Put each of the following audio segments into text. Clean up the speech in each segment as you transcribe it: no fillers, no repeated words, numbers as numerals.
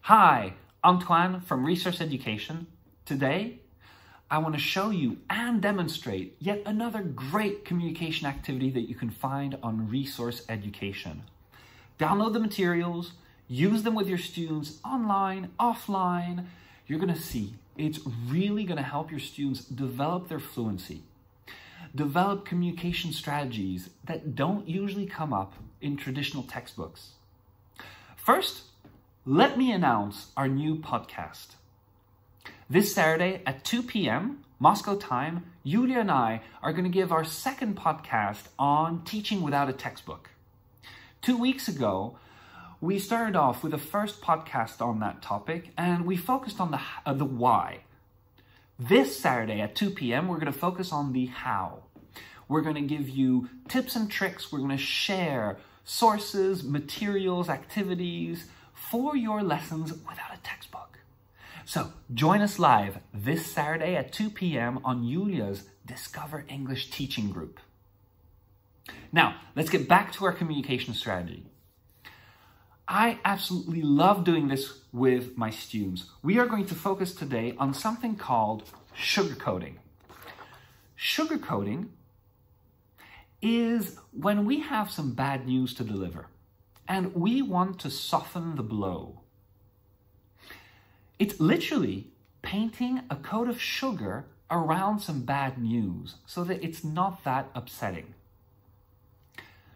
Hi, Antoine from Resource Education. Today, I want to show you and demonstrate yet another great communication activity that you can find on Resource Education. Download the materials, use them with your students online, offline. You're going to see it's really going to help your students develop their fluency, develop communication strategies that don't usually come up in traditional textbooks. First, let me announce our new podcast. This Saturday at 2 p.m. Moscow time, Yulia and I are going to give our second podcast on teaching without a textbook. 2 weeks ago, we started off with the first podcast on that topic, and we focused on the why. This Saturday at 2 p.m., we're going to focus on the how. We're going to give you tips and tricks. We're going to share sources, materials, activities for your lessons without a textbook. So join us live this Saturday at 2 p.m. on Yulia's Discover English Teaching Group. Now, let's get back to our communication strategy. I absolutely love doing this with my students. We are going to focus today on something called sugarcoating. Sugarcoating is when we have some bad news to deliver and we want to soften the blow. It's literally painting a coat of sugar around some bad news so that it's not that upsetting.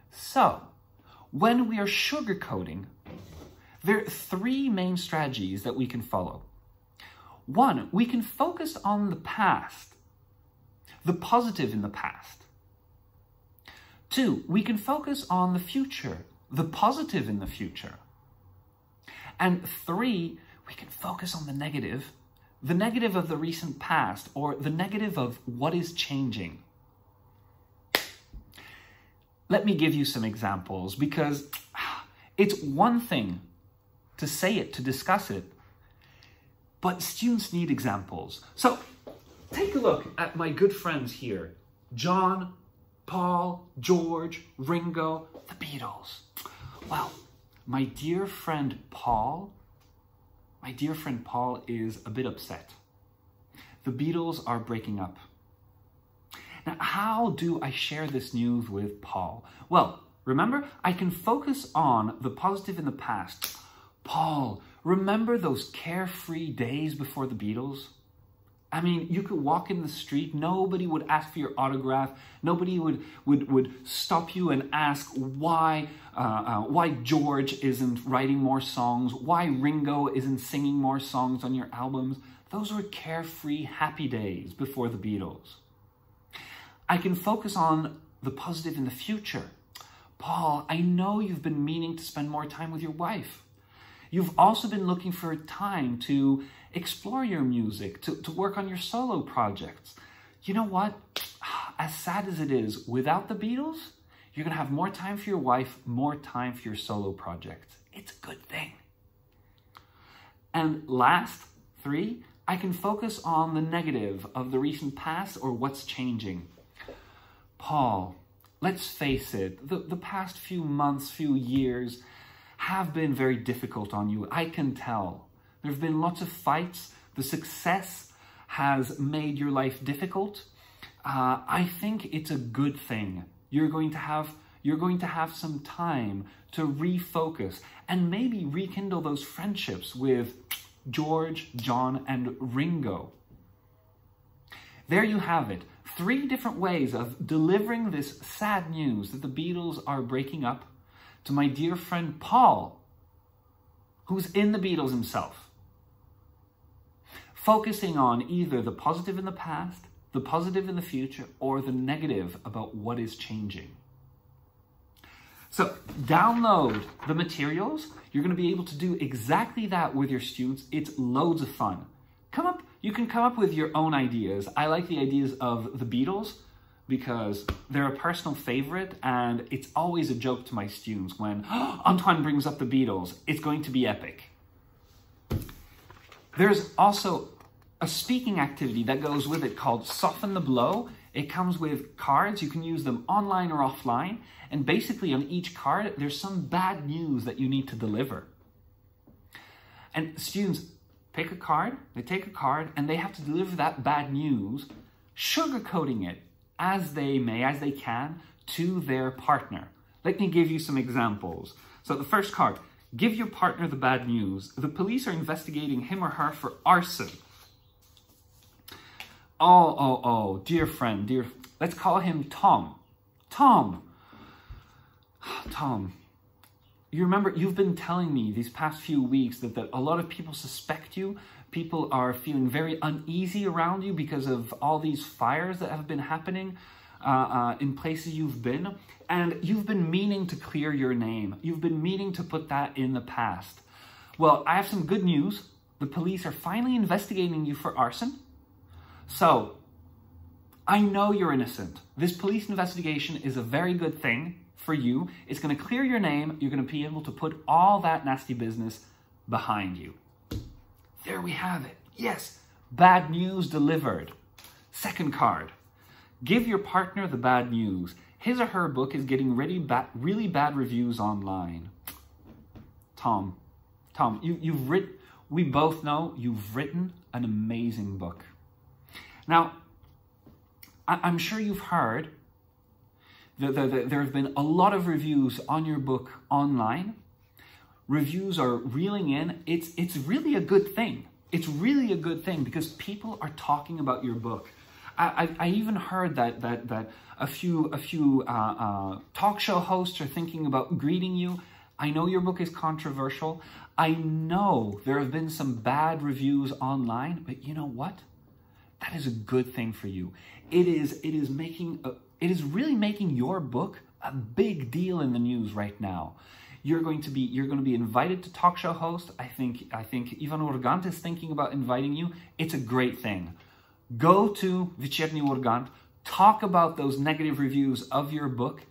So, when we are sugarcoating, there are three main strategies that we can follow. One, we can focus on the past, the positive in the past. Two, we can focus on the future, the positive in the future. And three, we can focus on the negative of the recent past, or the negative of what is changing. Let me give you some examples, because it's one thing to say it, to discuss it, but students need examples. So take a look at my good friends here, John, Paul, George, Ringo, the Beatles. Well, my dear friend Paul is a bit upset. The Beatles are breaking up. Now, how do I share this news with Paul? Well, remember, I can focus on the positive in the past. Paul, remember those carefree days before the Beatles? I mean, you could walk in the street, nobody would ask for your autograph, nobody would stop you and ask why George isn't writing more songs, why Ringo isn't singing more songs on your albums. Those were carefree, happy days before the Beatles. I can focus on the positive in the future. Paul, I know you've been meaning to spend more time with your wife. You've also been looking for time to explore your music, to work on your solo projects. You know what? As sad as it is, without the Beatles, you're going to have more time for your wife, more time for your solo projects. It's a good thing. And last, three, I can focus on the negative of the recent past or what's changing. Paul, let's face it, the past few months, few years have been very difficult on you. I can tell. There have been lots of fights. The success has made your life difficult. I think it's a good thing. You're going to have some time to refocus and maybe rekindle those friendships with George, John, and Ringo. There you have it. 3 different ways of delivering this sad news that the Beatles are breaking up to my dear friend Paul, who's in the Beatles himself. Focusing on either the positive in the past, the positive in the future, or the negative about what is changing. So download the materials. You're going to be able to do exactly that with your students. It's loads of fun. You can come up with your own ideas. I like the ideas of the Beatles because they're a personal favorite, and it's always a joke to my students when Antoine brings up the Beatles. It's going to be epic. There's also a speaking activity that goes with it called Soften the Blow. It comes with cards. You can use them online or offline. And basically on each card, there's some bad news that you need to deliver. And students pick a card, they take a card, and they have to deliver that bad news, sugarcoating it as they can, to their partner. Let me give you some examples. So the first card, give your partner the bad news. The police are investigating him or her for arson. Oh, dear friend, let's call him Tom. Tom, you remember, you've been telling me these past few weeks that a lot of people suspect you. People are feeling very uneasy around you because of all these fires that have been happening in places you've been. And you've been meaning to clear your name. You've been meaning to put that in the past. Well, I have some good news. The police are finally investigating you for arson. So, I know you're innocent. This police investigation is a very good thing for you. It's going to clear your name. You're going to be able to put all that nasty business behind you. There we have it. Yes, bad news delivered. Second card. Give your partner the bad news. His or her book is getting really bad reviews online. Tom, we both know you've written an amazing book. Now, I'm sure you've heard that there have been a lot of reviews on your book online. Reviews are reeling in. It's really a good thing. It's really a good thing because people are talking about your book. I even heard that a few talk show hosts are thinking about greeting you. I know your book is controversial. I know there have been some bad reviews online, but you know what? That is a good thing for you. It is really making your book a big deal in the news right now. You're going to be invited to talk show host. I think Ivan Urgant is thinking about inviting you. It's a great thing. Go to Вечерний Urgant, talk about those negative reviews of your book.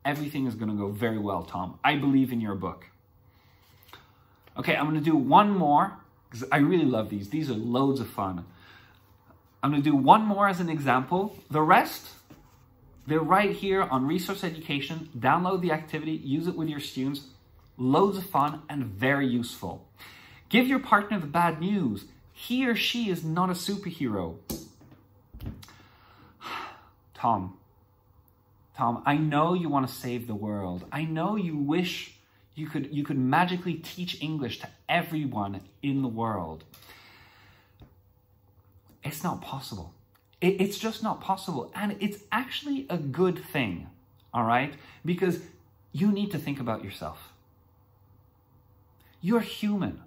Everything is going to go very well, Tom. I believe in your book. Okay, I'm going to do one more because I really love these. These are loads of fun. I'm going to do one more as an example. The rest, they're right here on Resource Education. Download the activity, use it with your students. Loads of fun and very useful. Give your partner the bad news. He or she is not a superhero. Tom, I know you want to save the world. I know you wish you could magically teach English to everyone in the world. It's not possible. It's just not possible. And it's actually a good thing, all right? Because you need to think about yourself. You're human.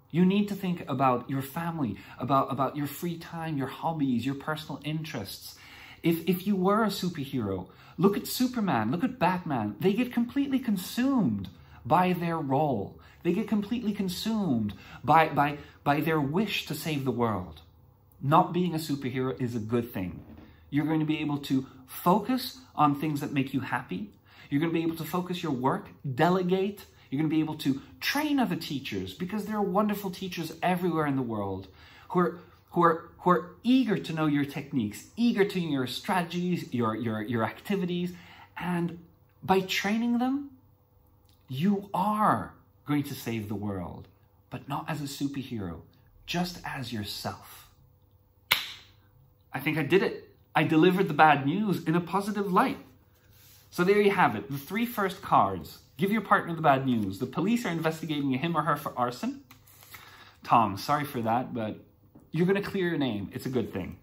You need to think about your family, about your free time, your hobbies, your personal interests. If you were a superhero, look at Superman, look at Batman. They get completely consumed by their role. They get completely consumed by their wish to save the world. Not being a superhero is a good thing. You're going to be able to focus on things that make you happy. You're going to be able to focus your work, delegate. You're going to be able to train other teachers because there are wonderful teachers everywhere in the world who are eager to know your techniques, eager to know your strategies, your activities. And by training them, you are going to save the world, but not as a superhero, just as yourself. I think I did it. I delivered the bad news in a positive light. So there you have it. The three first cards. Give your partner the bad news. The police are investigating him or her for arson. Tom, sorry for that, but you're going to clear your name. It's a good thing.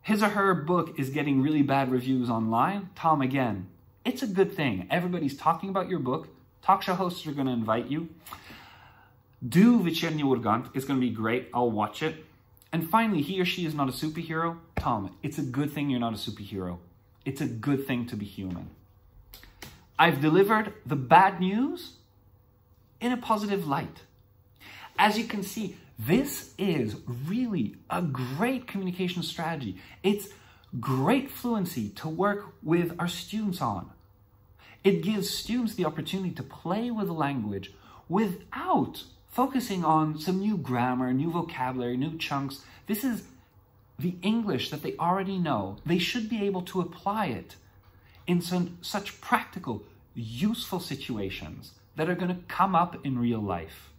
His or her book is getting really bad reviews online. Tom, again, it's a good thing. Everybody's talking about your book. Talk show hosts are going to invite you. Do Вечерний Urgant. It's going to be great. I'll watch it. And finally, he or she is not a superhero. Tom, it's a good thing you're not a superhero. It's a good thing to be human. I've delivered the bad news in a positive light. As you can see, this is really a great communication strategy. It's great fluency to work with our students on. It gives students the opportunity to play with the language without focusing on some new grammar, new vocabulary, new chunks. This is the English that they already know. They should be able to apply it in such practical, useful situations that are going to come up in real life.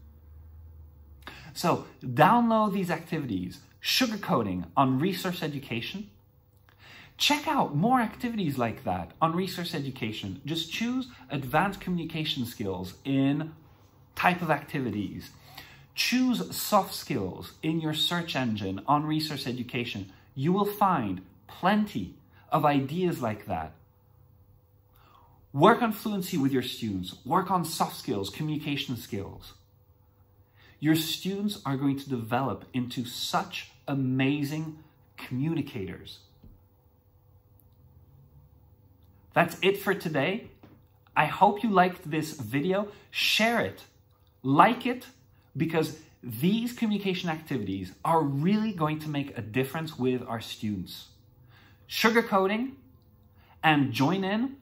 So download these activities, Sugarcoating on Resource Education. Check out more activities like that on Resource Education. Just choose advanced communication skills in type of activities. Choose soft skills in your search engine on Resource Education. You will find plenty of ideas like that. Work on fluency with your students. Work on soft skills, communication skills. Your students are going to develop into such amazing communicators. That's it for today. I hope you liked this video. Share it, like it, because these communication activities are really going to make a difference with our students. Sugarcoating, and join in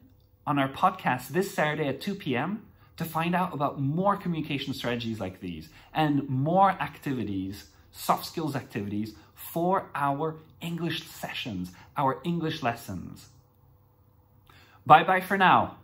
on our podcast this Saturday at 2 p.m. to find out about more communication strategies like these and more activities, soft skills activities for our English sessions, our English lessons. Bye-bye for now.